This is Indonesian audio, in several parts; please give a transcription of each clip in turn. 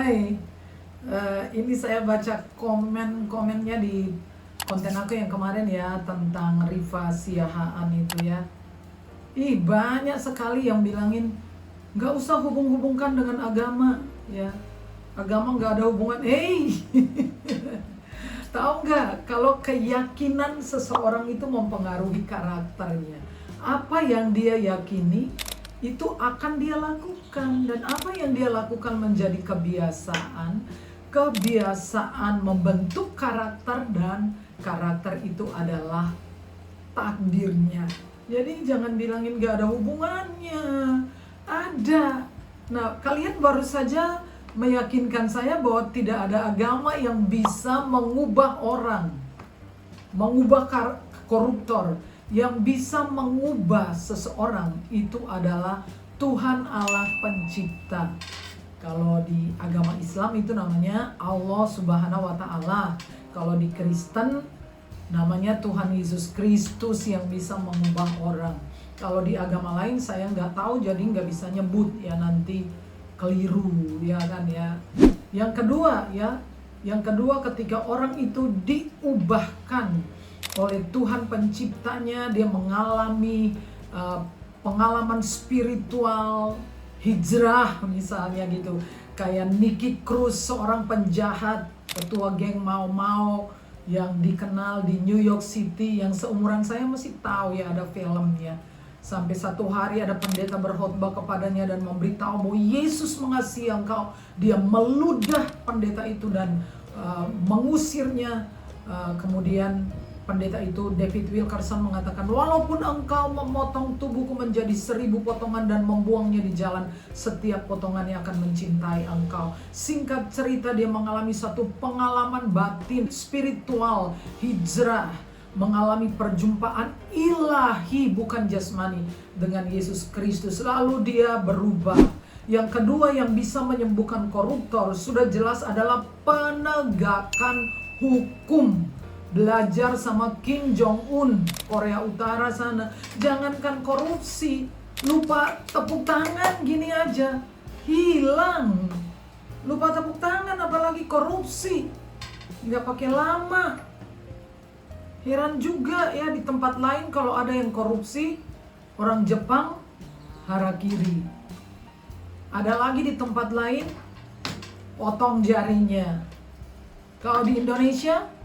Hai, ini saya baca komennya di konten aku yang kemarin ya tentang Rifa Siahaan itu ya. Banyak sekali yang bilangin nggak usah hubung-hubungkan dengan agama ya. Agama nggak ada hubungan. Tahu nggak kalau keyakinan seseorang itu mempengaruhi karakternya. Apa yang dia yakini itu akan dia lakukan, dan apa yang dia lakukan menjadi kebiasaan. Kebiasaan membentuk karakter, dan karakter itu adalah takdirnya. Jadi jangan bilangin gak ada hubungannya. Ada. Nah, kalian baru saja meyakinkan saya bahwa tidak ada agama yang bisa mengubah orang, mengubah koruptor. Yang bisa mengubah seseorang itu adalah Tuhan Allah Pencipta. Kalau di agama Islam itu namanya Allah Subhanahu wa Ta'ala. Kalau di Kristen namanya Tuhan Yesus Kristus yang bisa mengubah orang. Kalau di agama lain saya nggak tahu, jadi nggak bisa nyebut ya, nanti keliru ya kan ya. Yang kedua ketika orang itu diubahkan oleh Tuhan Penciptanya, dia mengalami pengalaman spiritual, hijrah misalnya gitu. Kayak Nicky Cruz, seorang penjahat, ketua geng Mau yang dikenal di New York City, yang seumuran saya masih tahu ya, ada filmnya. Sampai satu hari ada pendeta berkhotbah kepadanya dan memberitahu bahwa Yesus mengasihi engkau. Dia meludah pendeta itu dan mengusirnya. Kemudian pendeta itu, David Wilkerson, mengatakan, walaupun engkau memotong tubuhku menjadi 1000 potongan dan membuangnya di jalan, setiap potongannya akan mencintai engkau. Singkat cerita, dia mengalami satu pengalaman batin, spiritual, hijrah, mengalami perjumpaan ilahi bukan jasmani dengan Yesus Kristus. Lalu dia berubah. Yang kedua yang bisa menyembuhkan koruptor sudah jelas adalah penegakan hukum. Belajar sama Kim Jong Un, Korea Utara sana. Jangankan korupsi, lupa tepuk tangan gini aja hilang. Lupa tepuk tangan apalagi korupsi, nggak pakai lama. Heran juga ya, di tempat lain kalau ada yang korupsi, orang Jepang harakiri. Ada lagi di tempat lain potong jarinya. Kalau di Indonesia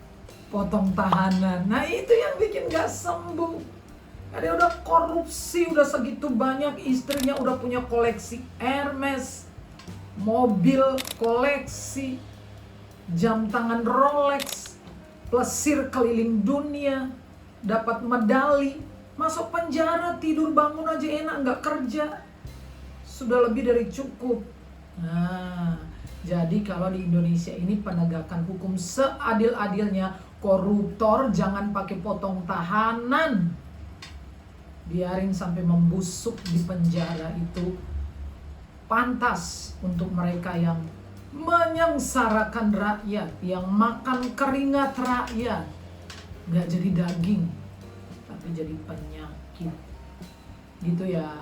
potong tahanan. Nah itu yang bikin gak sembuh. Dia udah korupsi, udah segitu banyak, istrinya udah punya koleksi Hermes, mobil koleksi, jam tangan Rolex, plesir keliling dunia, dapat medali, masuk penjara, tidur bangun aja enak, gak kerja, sudah lebih dari cukup. Nah, jadi kalau di Indonesia ini penegakan hukum seadil-adilnya, koruptor jangan pakai potong tahanan, biarin sampai membusuk di penjara. Itu pantas untuk mereka yang menyengsarakan rakyat, yang makan keringat rakyat, gak jadi daging tapi jadi penyakit gitu ya.